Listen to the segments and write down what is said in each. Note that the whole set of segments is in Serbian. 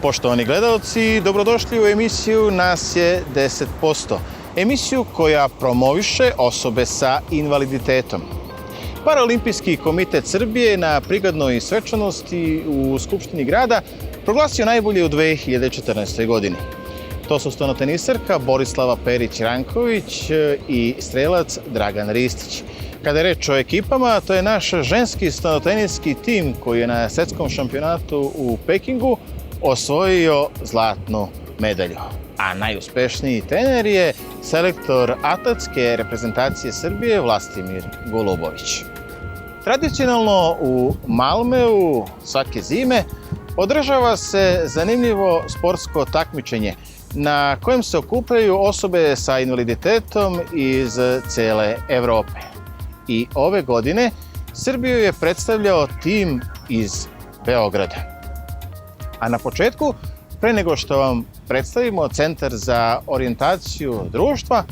Poštovani gledalci, dobrodošli u emisiju Nas je 10%. Emisiju koja promoviše osobe sa invaliditetom. Paraolimpijski komitet Srbije na prigodnoj svečanosti u Skupštini grada proglasio najbolje u 2014. godini. To su stenotenisarka Borislava Perić-Ranković i strelac Dragan Ristić. Kada je reč o ekipama, to je naš ženski stenoteniski tim koji je na svetskom šampionatu u Pekingu osvojio zlatnu medalju. A najuspešniji trener je selektor atletske reprezentacije Srbije Vlastimir Golubović. Tradicionalno u Malmeu svake zime održava se zanimljivo sportsko takmičenje na kojem se okupljaju osobe sa invaliditetom iz cele Evrope. I ove godine Srbiju je predstavljao tim iz Beograda. A na početku, pre nego što vam predstavimo Centar za orijentaciju društva,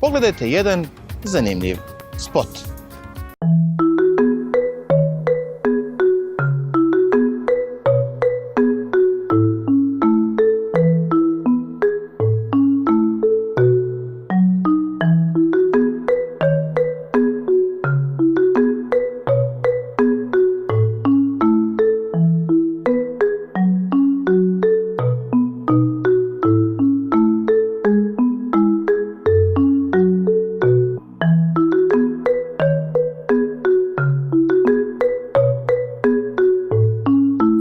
pogledajte jedan zanimljiv spot.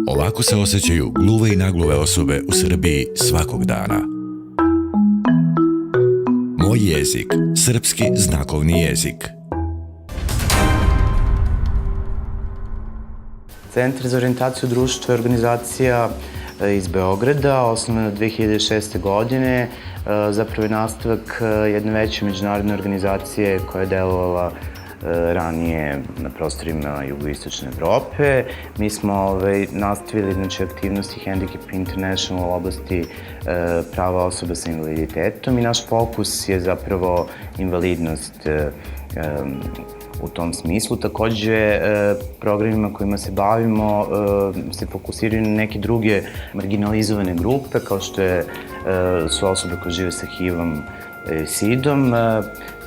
Ovako se osjećaju gluve i nagluve osobe u Srbiji svakog dana. Moj jezik, srpski znakovni jezik. Centar za orijentaciju društva je organizacija iz Beograda, osnovana 2006. godine. Zapravo je nastavak jedne veće međunarodne organizacije koja je delovala ranije na prostorima jugoistočne Evrope. Mi smo nastavili aktivnosti Handicap International u oblasti prava osoba sa invaliditetom i naš fokus je zapravo invalidnost u tom smislu. Takođe, programima kojima se bavimo se fokusiraju na neke druge marginalizovane grupe, kao što su osobe koje žive sa HIV-om i SID-om.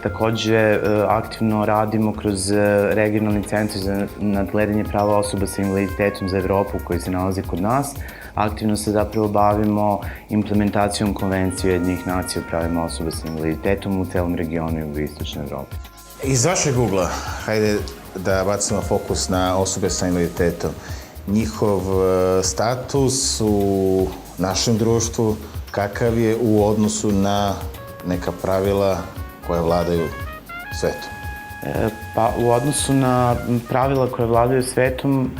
Takođe, aktivno radimo kroz regionalni centar za nadgledanje prava osoba sa invaliditetom za Evropu koji se nalazi kod nas. Aktivno se zapravo bavimo implementacijom Konvencije Ujedinjenih nacija o pravima osoba sa invaliditetom u celom regionu jugoistočne Evrope. Iz vašeg ugla, hajde da bacimo fokus na osobe sa invaliditetom. Njihov status u našem društvu, kakav je u odnosu na neka pravila koje vladaju svetom? Pa, u odnosu na pravila koje vladaju svetom,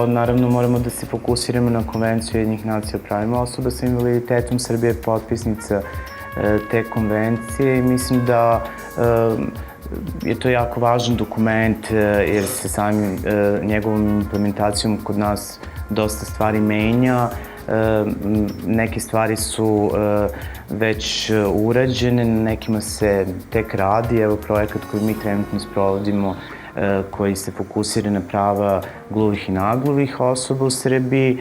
naravno moramo da se fokusiramo na Konvenciju Ujedinjenih nacija o pravima osoba sa invaliditetom. Srbija je potpisnica te konvencije i mislim da je to jako važan dokument jer se samim njegovom implementacijom kod nas dosta stvari menja. Neke stvari su već urađene, na nekima se tek radi. Evo projekat koji mi trenutno sprovodimo koji se fokusira na prava gluvih i nagluvih osoba u Srbiji.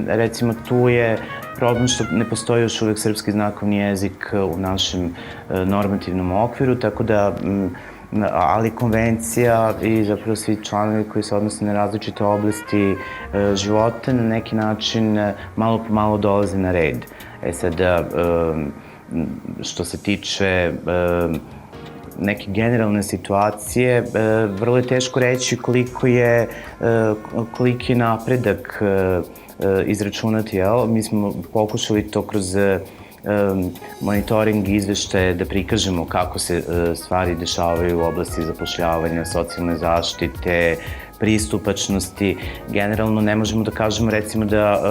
Recimo, tu je problem što ne postoji još uvek srpski znakovni jezik u našem normativnom okviru, tako da ali konvencija i zapravo svi članovi koji se odnose na različite oblasti života na neki način malo po malo dolaze na red. Sad, što se tiče neke generalne situacije, vrlo je teško reći koliki je napredak izračunati. Mi smo pokušali to kroz monitoring izveštaje da prikažemo kako se stvari dešavaju u oblasti zapošljavanja, socijalne zaštite, pristupačnosti. Generalno ne možemo da kažemo recimo da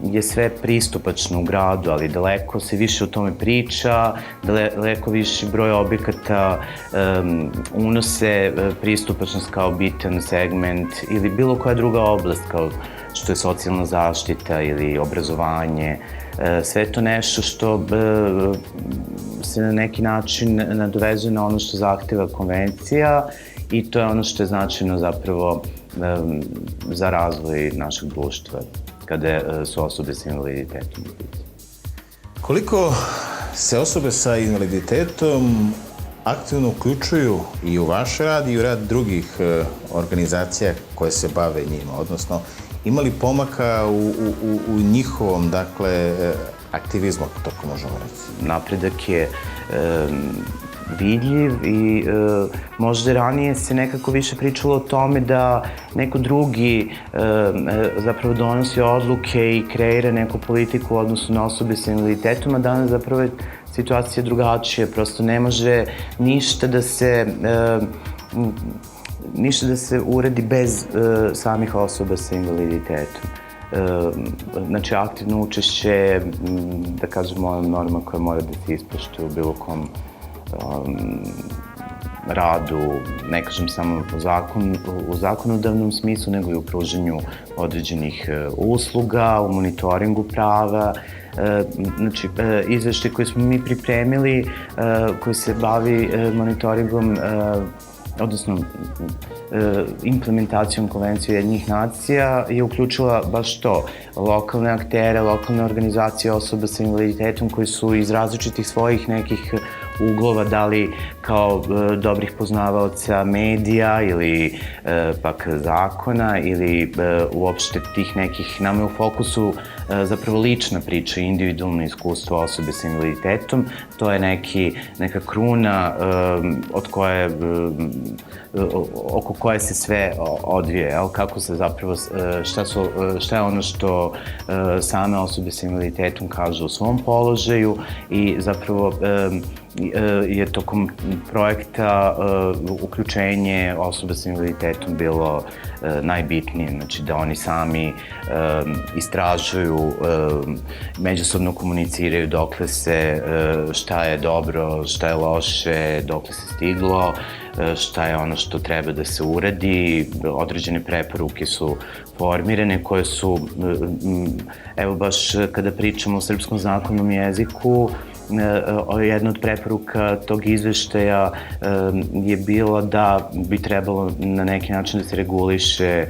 je sve pristupačno u gradu, ali daleko se više o tome priča, daleko više broj objekata unose pristupačnost kao bitan segment ili bilo koja druga oblast kao što je socijalna zaštita ili obrazovanje. Sve je to nešto što se na neki način nadovezuje na ono što zahteva konvencija i to je ono što je značajno zapravo za razvoj našeg društva. kada su osobe sa invaliditetom u pitanju. Koliko se osobe sa invaliditetom aktivno uključuju i u vaš rad i u rad drugih organizacija koje se bave njima, odnosno ima li pomaka u njihovom, dakle, aktivizmu, ako tako možemo reći? Napredak je vidljiv i možda ranije se nekako više pričalo o tome da neko drugi zapravo donosi odluke i kreira neku politiku u odnosu na osobe sa invaliditetom, a danas zapravo je situacija drugačija. Prosto ne može ništa da se uredi bez samih osoba sa invaliditetom. Znači, aktivno učešće, da kažemo, norma koja mora da se ispoštuje u bilo kom radu, ne kažem samo u zakonodavnom smislu, nego i u pružanju određenih usluga, u monitoringu prava. Znači, izveštaj koji smo mi pripremili, koji se bavi monitoringom, odnosno implementacijom Konvencije Ujedinjenih nacija, je uključila baš to, lokalne aktere, lokalne organizacije osoba sa invaliditetom koji su iz različitih svojih nekih uglova, da li kao dobrih poznavaoca medija ili pak zakona ili uopšte tih nekih, nama je u fokusu zapravo lična priča, individualno iskustvo osobe sa invaliditetom. To je neka kruna oko koje se sve odvije, kako se zapravo, šta je ono što same osobe sa invaliditetom kažu o svom položaju i zapravo je tokom projekta uključenje osoba sa invaliditetom bilo najbitnije, znači da oni sami istražuju, međusobno komuniciraju dokle se, šta je dobro, šta je loše, dokle se stiglo, šta je ono što treba da se uradi. Određene preporuke su formirane koje su, evo baš kada pričamo o Srpskom zakonom jeziku, jedna od preporuka tog izveštaja je bila da bi trebalo na neki način da se reguliše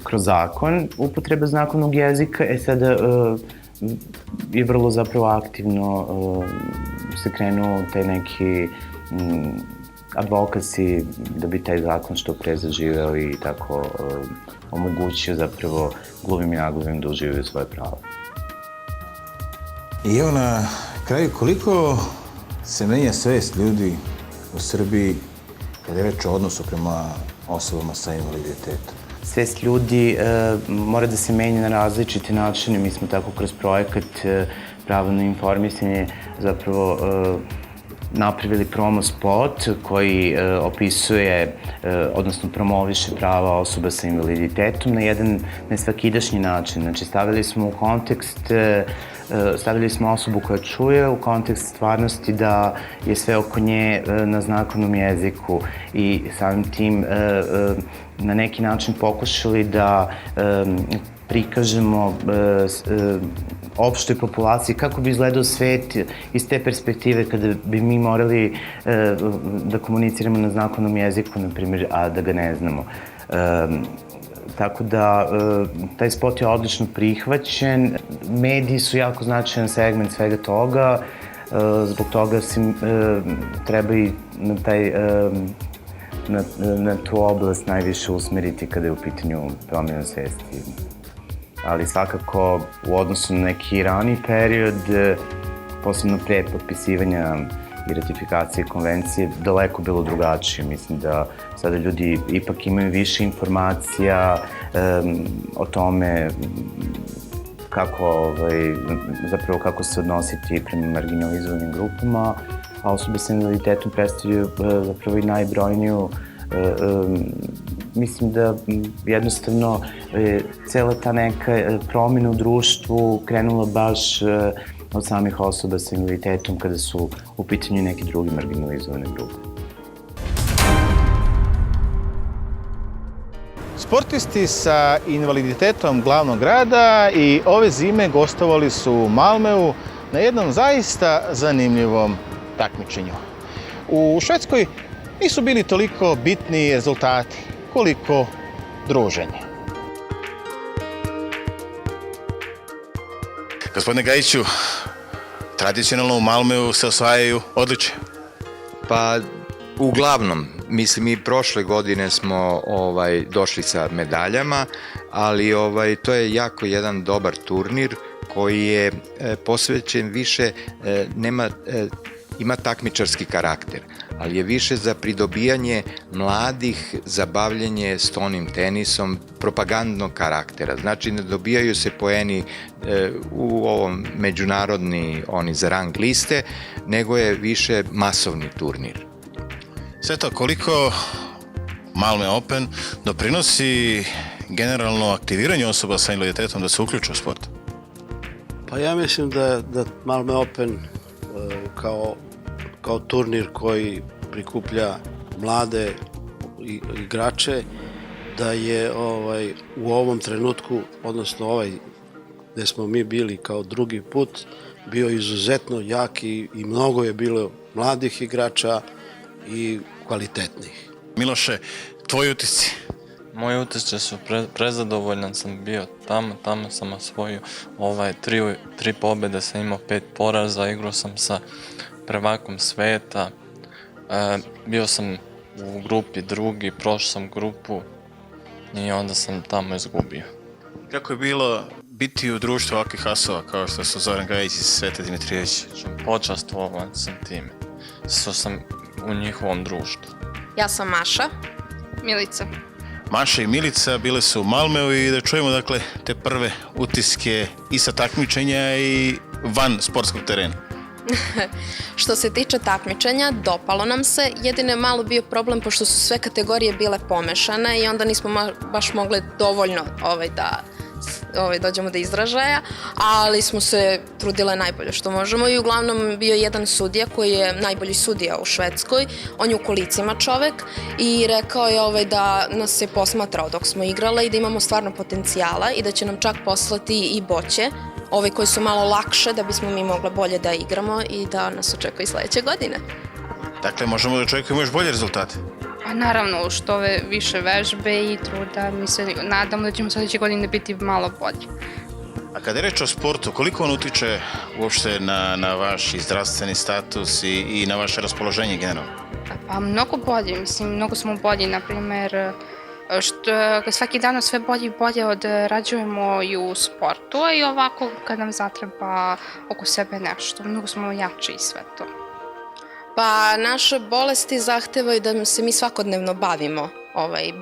kroz zakon upotreba znakovnog jezika. Sada je vrlo zapravo aktivno se krenuo taj neki advokasi da bi taj zakon što pre zaživeo i tako omogućio zapravo gluvim i nagluvim da uživaju svoje pravo. I evo na kraju, koliko se menja svest ljudi u Srbiji kada je reč o odnosu prema osobama sa invaliditetom? Svest ljudi mora da se menja na različite načine. Mi smo tako kroz projekat Pravo na informisanje zapravo napravili promo spot koji opisuje, odnosno promoviše prava osoba sa invaliditetom na jedan nesvakidašnji način. Znači, stavili smo osobu koja čuje u kontekst stvarnosti da je sve oko nje na znakovnom jeziku i samim tim na neki način pokušali da prikažemo opštoj populaciji kako bi izgledao svet iz te perspektive kada bi mi morali da komuniciramo na znakovnom jeziku, na primjer, a da ga ne znamo. Tako da, taj spot je odlično prihvaćen. Mediji su jako značajan segment svega toga, zbog toga se treba i na tu oblast najviše usmeriti kada je u pitanju promjena svesti. Ali svakako u odnosu na neki raniji period, posebno pre potpisivanja i ratifikacije konvencije, daleko bilo drugačije. Mislim da sada ljudi ipak imaju više informacija o tome kako se odnositi prema marginalizovanim grupama, a osobe sa invaliditetom predstavljaju zapravo i najbrojniju. Mislim da jednostavno cela ta neka promjena u društvu krenula baš od samih osoba sa invaliditetom kada su u pitanju neke druge marginalizovane grupe. Sportisti sa invaliditetom glavnog grada i ove zime gostovali su u Malmeu na jednom zaista zanimljivom takmičenju. U Švedskoj nisu bili toliko bitni rezultati koliko druženje. Gospodine Gajiću, tradicionalno u Malmeu se osvajaju odličje. Pa, uglavnom, mislim i prošle godine smo došli sa medaljama, ali to je jako jedan dobar turnir koji je posvećen više, ima takmičarski karakter, ali je više za pridobijanje mladih za bavljenje stonim tenisom propagandnog karaktera. Znači, ne dobijaju se poeni u ovom međunarodni oni za rang liste, nego je više masovni turnir. Sve to, koliko Malme Open doprinosi generalno aktiviranju osoba sa invaliditetom da se uključe u sport? Pa ja mislim da Malme Open kao turnir koji prikuplja mlade igrače, da je u ovom trenutku, odnosno gde smo mi bili kao drugi put, bio izuzetno jak i mnogo je bilo mladih igrača i kvalitetnih. Miloše, tvoji utisci? Moji utisci su prezadovoljan sam bio tamo sam osvojio tri pobjede, sam imao 5 poraza, igrao sam sa prvakom sveta, bio sam u grupi drugi, prošao sam grupu i onda sam tamo izgubio. Kako je bilo biti u društvu ovakvih asova kao što su Zoran Gajić i Sveta Dimitrijević? Počastvovan sam time, što sam u njihovom društvu. Ja sam Maša. Milica. Maša i Milica bile su u Malmeu i da čujemo dakle te prve utiske i sa takmičenja i van sportskog terena. Što se tiče takmičenja, dopalo nam se. Jedino je malo bio problem pošto su sve kategorije bile pomešane i onda nismo baš mogli dovoljno da dođemo do izražaja, ali smo se trudile najbolje što možemo i uglavnom bio jedan sudija koji je najbolji sudija u Švedskoj, on je u kolicima čovek i rekao je da nas je posmatrao dok smo igrale i da imamo stvarno potencijala i da će nam čak poslati i boće, koji su malo lakše da bismo mi mogli bolje da igramo i da nas očekuje i sledeće godine. Dakle, možemo da očekujemo još bolje rezultate? Pa naravno, što više vežbe i truda, mi se nadamo da ćemo sledeće godine biti malo bolji. A kada je reč o sportu, koliko on utiče uopšte na vaš zdravstveni status i na vaše raspoloženje generalno? Pa mnogo bolje, mislim, mnogo smo bolji, na primer, svaki dan sve bolje i bolje odrađujemo i u sportu, a i ovako kad nam zatreba oko sebe nešto, mnogo smo jači i sve to. Pa naše bolesti zahtevaju da se mi svakodnevno bavimo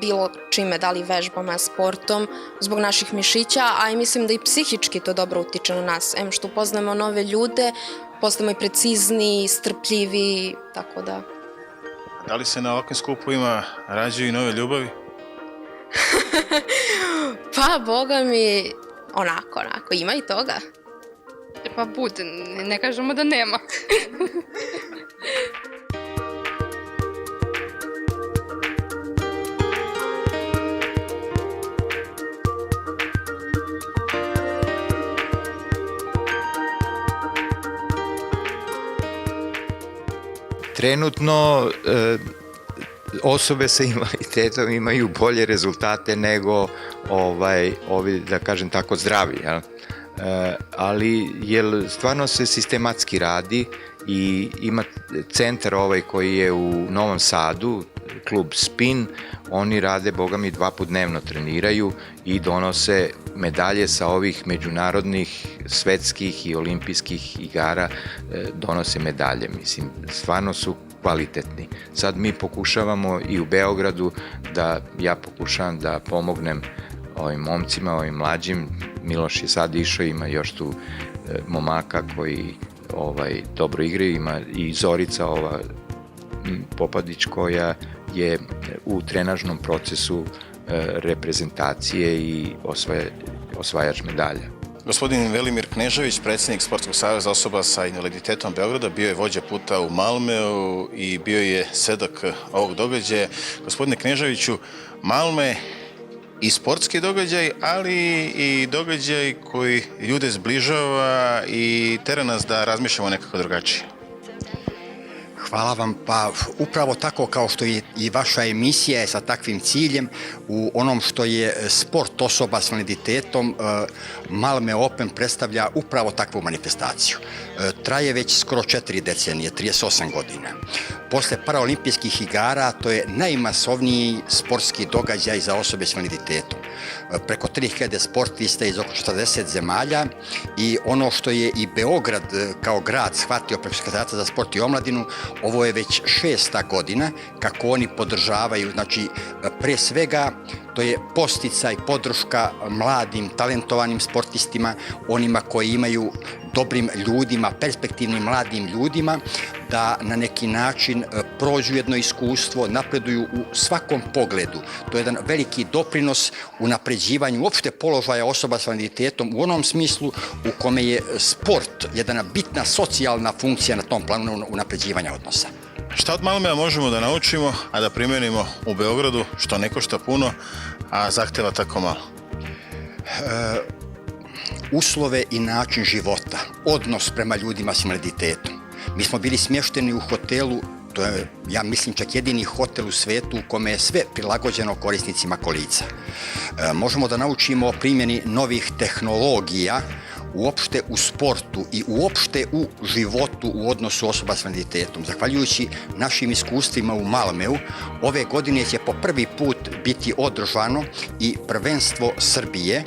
bilo čime, da li vežbama, sportom, zbog naših mišića, a i mislim da i psihički to dobro utiče na nas. Što upoznamo nove ljude, postajemo i precizni, strpljivi, tako da. Da li se na ovakvim skupovima rađaju i nove ljubavi? Pa, boga mi, onako, ima i toga. Pa bude, ne kažemo da nema. Trenutno osobe sa invaliditetom imaju bolje rezultate nego ovi, da kažem tako, zdravi, jel? Ali stvarno se sistematski radi i ima centar koji je u Novom Sadu, klub Spin, oni rade, boga mi, 2 puta dnevno treniraju i donose medalje sa ovih međunarodnih, svetskih i olimpijskih igara, donose medalje, mislim, stvarno su kvalitetni. Sad mi pokušavamo i u Beogradu ja pokušavam da pomognem ovim momcima, ovim mlađim. Miloš je sad išao, ima još tu momaka koji dobro igraju, ima i Zorica Popadić koja je u trenažnom procesu reprezentacije i osvajač medalja. Gospodin Velimir Knežević, predsjednik Sportskog saveza osoba sa invaliditetom Beograda, bio je vođa puta u Malmeu i bio je svedok ovog događaja. Gospodine Kneževiću, Malme i sportski događaj, ali i događaj koji ljude zbližava i tera nas da razmišljamo nekako drugačije. Hvala vam. Pa upravo tako kao što je i vaša emisija je sa takvim ciljem u onom što je sport osoba s invaliditetom, Malmö Open predstavlja upravo takvu manifestaciju. Traje već skoro 4 decenije, 38 godina. Posle paraolimpijskih igara to je najmasovniji sportski događaj za osobe s invaliditetom. Preko 3000 sportista iz oko 40 zemalja i ono što je i Beograd kao grad shvatio preko Sekretariata za sport i omladinu, ovo je već 6. godina kako oni podržavaju, znači pre svega to je posticaj, podrška mladim, talentovanim sportistima, onima koji imaju dobrim ljudima, perspektivnim mladim ljudima, da na neki način prođu jedno iskustvo, napreduju u svakom pogledu. To je jedan veliki doprinos u napređivanju uopšte položaja osoba s invaliditetom u onom smislu u kome je sport jedna bitna socijalna funkcija na tom planu unapređivanja odnosa. Šta od Malmöa možemo da naučimo, a da primenimo u Beogradu, što ne košta puno, a zahteva tako malo? Uslove i način života, odnos prema ljudima s invaliditetom. Mi smo bili smješteni u hotelu, to je, ja mislim, čak jedini hotel u svetu u kome je sve prilagođeno korisnicima kolica. Možemo da naučimo o primjeni novih tehnologija uopšte u sportu i uopšte u životu u odnosu osoba s invaliditetom. Zahvaljujući našim iskustvima u Malmeu, ove godine će po prvi put biti održano i prvenstvo Srbije,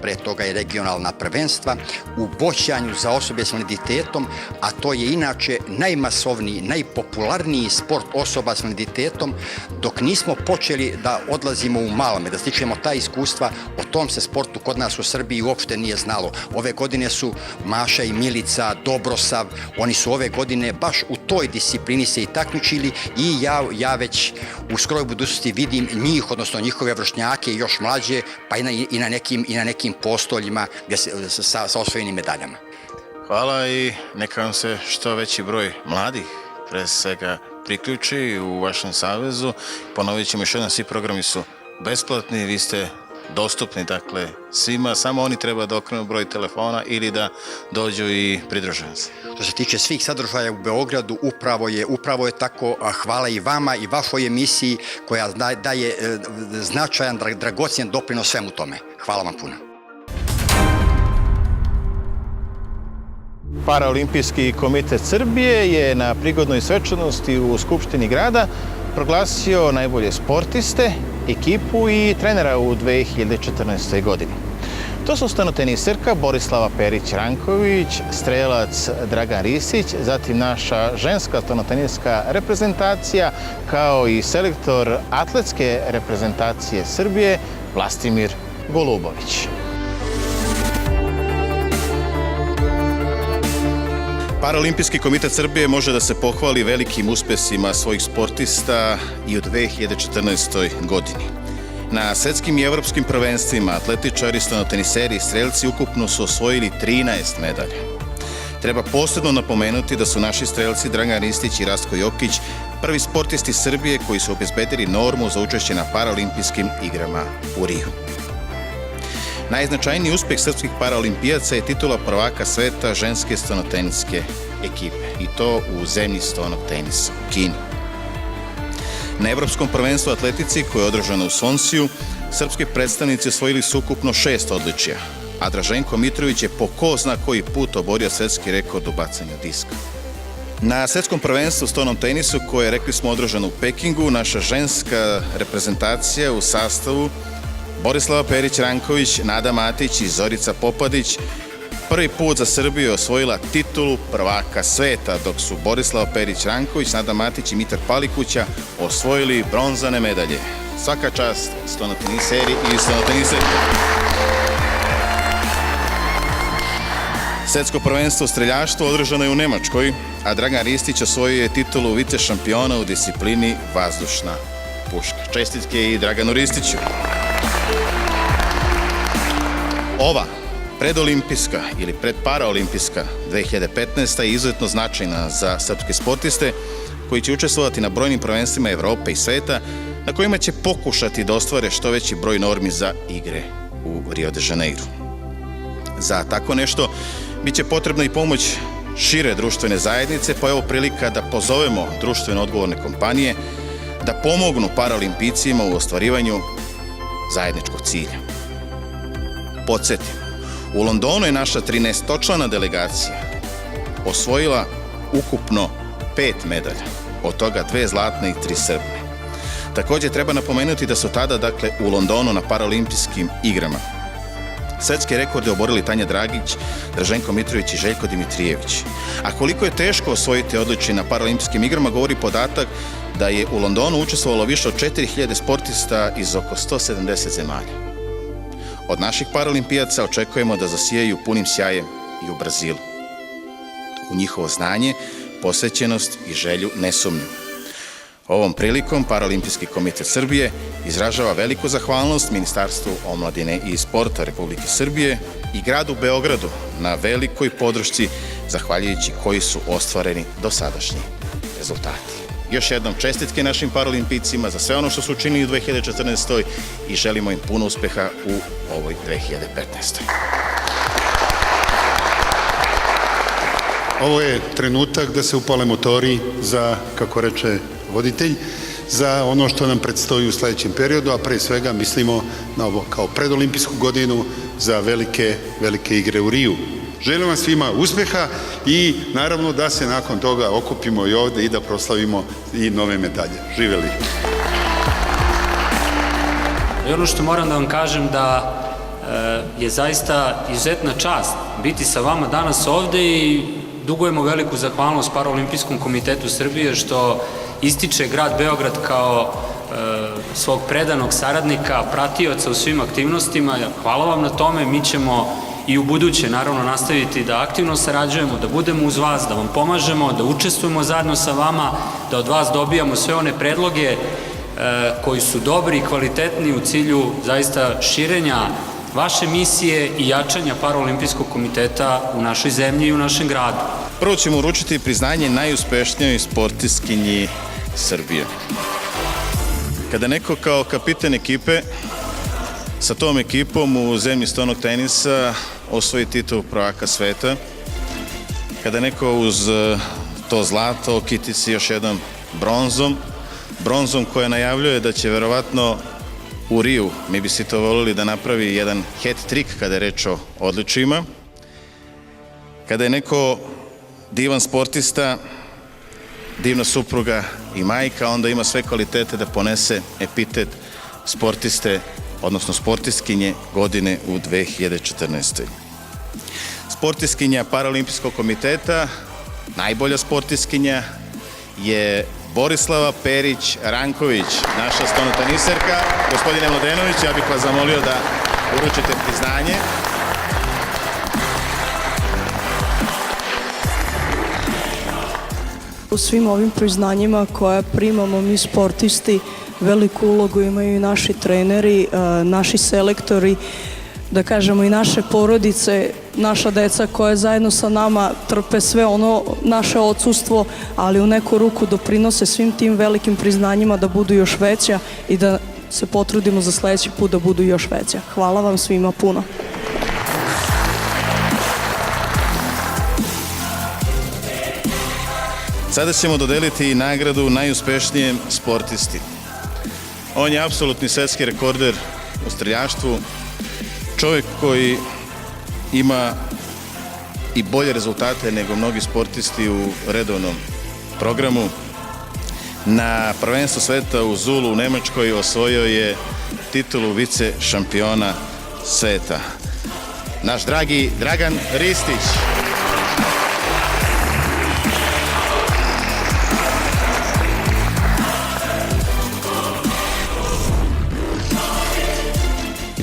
pre toga je regionalna prvenstva, u boćanju za osobe s invaliditetom, a to je inače najmasovniji, najpopularniji sport osoba s invaliditetom. Dok nismo počeli da odlazimo u Malmö, da stičemo ta iskustva, o tom se sportu kod nas u Srbiji uopšte nije znalo. Ove godine su Maša i Milica, Dobrosav, oni su ove godine baš u toj disciplini se i takmičili i ja već u skoroj budućnosti vidim njih, odnosno njihove vršnjake i još mlađe, pa i na nekim postoljima sa osvojenim medaljama. Hvala i neka vam se što veći broj mladih pre svega priključi u vašem savezu. Ponovit ćemo još jednom, svi programi su besplatni, vi ste dostupni, dakle, svima, samo oni treba da okrenu broj telefona ili da dođu i pridružuju se. Što se tiče svih sadržaja u Beogradu, upravo je tako. Hvala i vama i vašoj emisiji koja daje značajan, dragocjen doprinos svemu tome. Hvala vam puno. Paraolimpijski komitet Srbije je na prigodnoj svečanosti u Skupštini grada proglasio najbolje sportiste, ekipu i trenera u 2014. godini. To su stanoteniserka Borislava Perić-Ranković, strelac Dragan Ristić, zatim naša ženska stanoteniska reprezentacija, kao i selektor atletske reprezentacije Srbije Vlastimir Golubović. Paraolimpijski komitet Srbije može da se pohvali velikim uspesima svojih sportista i u 2014. godini. Na svetskim i evropskim prvenstvima atletičari, stanoteniseri i strelci ukupno su osvojili 13 medalja. Treba posebno napomenuti da su naši strelci Dragan Ristić i Rastko Jokić prvi sportisti Srbije koji su obezbedili normu za učešće na paraolimpijskim igrama u Riju. Najznačajniji uspeh srpskih paraolimpijaca je titula prvaka sveta ženske stonoteniske ekipe, i to u zemlji stonog tenisa, u Kini. Na Evropskom prvenstvu atletici, koje je održano u Sonsiju, srpski predstavnici osvojili su ukupno 6 odličija, a Draženko Mitrović je po ko zna koji put oborio svetski rekord u bacanju diska. Na svetskom prvenstvu u stonom tenisu, koje je, rekli smo, održano u Pekingu, naša ženska reprezentacija u sastavu Borislava Perić-Ranković, Nada Matić i Zorica Popadić prvi put za Srbiju je osvojila titulu prvaka sveta, dok su Borislava Perić-Ranković, Nada Matić i Mitar Palikuća osvojili bronzane medalje. Svaka čast stonoteniseri i stonoteniserke. Svetsko prvenstvo u streljaštvu održano je u Nemačkoj, a Dragan Ristić osvojio je titulu vice šampiona u disciplini vazdušna puška. Čestitke i Draganu Ristiću. Ova predolimpijska ili predparaolimpijska 2015. je izuzetno značajna za srpske sportiste koji će učestvovati na brojnim prvenstvima Evrope i sveta, na kojima će pokušati da ostvare što veći broj normi za igre u Rio de Janeiro. Za tako nešto biće potrebna i pomoć šire društvene zajednice, pa je ovo prilika da pozovemo društveno odgovorne kompanije da pomognu paralimpijcima u ostvarivanju zajedničkog cilja. Podsjetimo, u Londonu je naša 13-člana delegacija osvojila ukupno 5 medalja, od toga 2 zlatne i 3 srebrne. Također treba napomenuti da su tada, u Londonu na paralimpijskim igrama svetske rekorde oborili Tanja Dragić, Draženko Mitrović i Željko Dimitrijević. A koliko je teško osvojiti odličje na paralimpijskim igrama govori podatak da je u Londonu učestvovalo više od 4000 sportista iz oko 170 zemalja. Od naših paralimpijaca očekujemo da zasijaju punim sjajem i u Brazilu. U njihovo znanje, posvećenost i želju ne sumnju. Ovom prilikom Paralimpijski komitet Srbije izražava veliku zahvalnost Ministarstvu omladine i sporta Republike Srbije i gradu Beogradu na velikoj podršci, zahvaljujući koji su ostvareni dosadašnji rezultati. Još jednom čestitke našim paralimpijcima za sve ono što su učinili u 2014. i želimo im puno uspeha u ovoj 2015. Ovo je trenutak da se upale motori za, kako reče voditelj, za ono što nam predstoji u sledećem periodu, a pre svega mislimo na ovo kao predolimpijsku godinu za velike igre u Riju. Želim vam svima uspeha i naravno da se nakon toga okupimo i ovde i da proslavimo i nove medalje. Živeli! I ono što moram da vam kažem da je zaista izuzetna čast biti sa vama danas ovde i dugujemo veliku zahvalnost Paraolimpijskom komitetu Srbije što ističe grad Beograd kao svog predanog saradnika, pratioca u svim aktivnostima. Hvala vam na tome, mi ćemo i u buduće naravno nastaviti da aktivno sarađujemo, da budemo uz vas, da vam pomažemo, da učestvujemo zajedno sa vama, da od vas dobijamo sve one predloge koji su dobri i kvalitetni u cilju zaista širenja vaše misije i jačanja Paraolimpijskog komiteta u našoj zemlji i u našem gradu. Prvo ćemo uručiti priznanje najuspešnijoj sportistkinji Srbije. Kada neko kao kapiten ekipe sa tom ekipom u zemlji stonog tenisa osvoji titul prvaka sveta, kada neko uz to zlato okitici još jednom bronzom koja najavljuje da će verovatno u Riju, mi bi si to volili da napravi jedan hat-trick kada je reč o odličjima, kada je neko divan sportista, divna supruga i majka, onda ima sve kvalitete da ponese epitet sportiste, odnosno sportistkinje godine u 2014. Sportistkinja Paralimpijskog komiteta, najbolja sportistkinja je Borislava Perić-Ranković, naša stonoteniserka. Gospodine Mladenović, ja bih vas zamolio da uručite priznanje. U svim ovim priznanjima koja primamo mi sportisti, veliku ulogu imaju i naši treneri, naši selektori, da kažemo i naše porodice, naša deca koja zajedno sa nama trpe sve ono naše odsustvo, ali u neku ruku doprinose svim tim velikim priznanjima da budu još veća i da se potrudimo za sledeći put da budu još veća. Hvala vam svima puno. Sada ćemo dodeliti nagradu najuspešnijem sportisti. On je apsolutni svetski rekorder u streljaštvu, čovjek koji ima i bolje rezultate nego mnogi sportisti u redovnom programu. Na prvenstvu sveta u Zulu u Nemačkoj osvojio je titulu vice šampiona sveta. Naš dragi Dragan Ristić.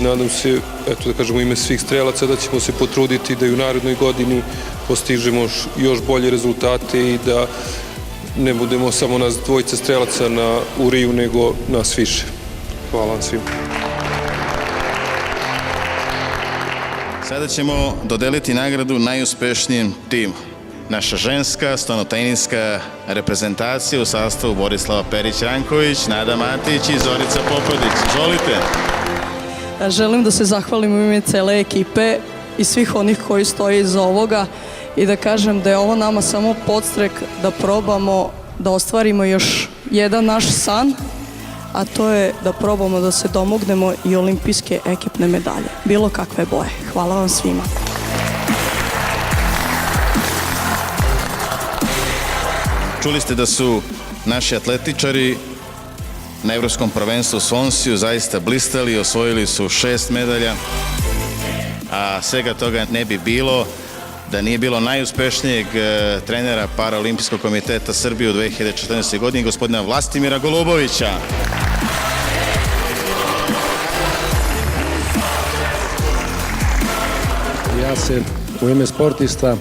Nadam se, eto da kažemo, ime svih strelaca da ćemo se potruditi da i u narednoj godini postižemo još bolje rezultate i da ne budemo samo nas dvojica strelaca u Riju, nego nas više. Hvala vam svima. Sada ćemo dodeliti nagradu najuspešnijem timu. Naša ženska stonoteniska reprezentacija u sastavu Borislava Perić-Ranković, Nada Matić i Zorica Poprodić. Izvolite. Želim da se zahvalim u ime cele ekipe i svih onih koji stoje iza ovoga i da kažem da je ovo nama samo podstrek da probamo da ostvarimo još jedan naš san, a to je da probamo da se domognemo i olimpijske ekipne medalje, bilo kakve boje. Hvala vam svima. Čuli ste da su naši atletičari na Evropskom prvenstvu u Svonsiju zaista blistali, osvojili su 6 medalja, a svega toga ne bi bilo da nije bilo najuspešnijeg trenera Paraolimpijskog komiteta Srbije u 2014. godini, gospodina Vlastimira Golubovića. Ja se u ime sportista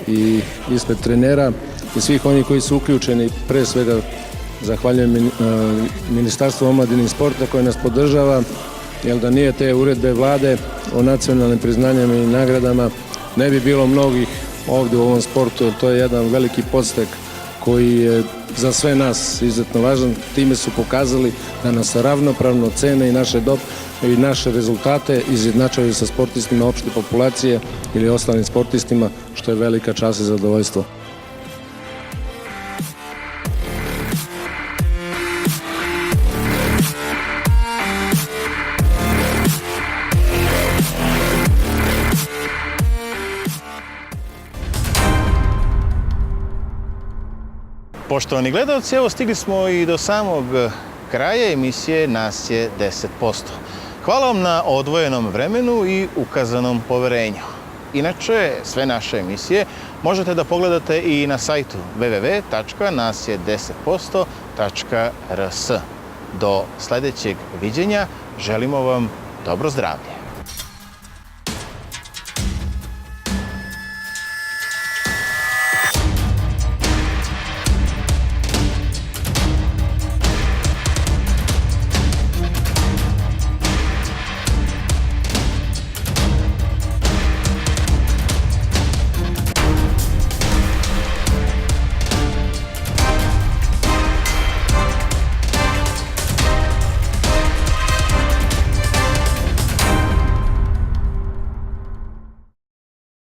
i ispred trenera i svih onih koji su uključeni, pre svega zahvaljujem Ministarstvu omladine i sporta koje nas podržava, jer da nije te uredbe vlade o nacionalnim priznanjama i nagradama, ne bi bilo mnogih ovdje u ovom sportu. To je jedan veliki podstrek koji je za sve nas izuzetno važan. Time su pokazali da nas ravnopravno cene i naše rezultate izjednačaju sa sportistima opšte populacije ili ostalim sportistima, što je velika čast i zadovoljstvo. Poštovani gledalci, evo stigli smo i do samog kraja emisije Nas je 10%. Hvala vam na odvojenom vremenu i ukazanom poverenju. Inače, sve naše emisije možete da pogledate i na sajtu www.nasje10%.rs. Do sledećeg viđenja želimo vam dobro zdravlje.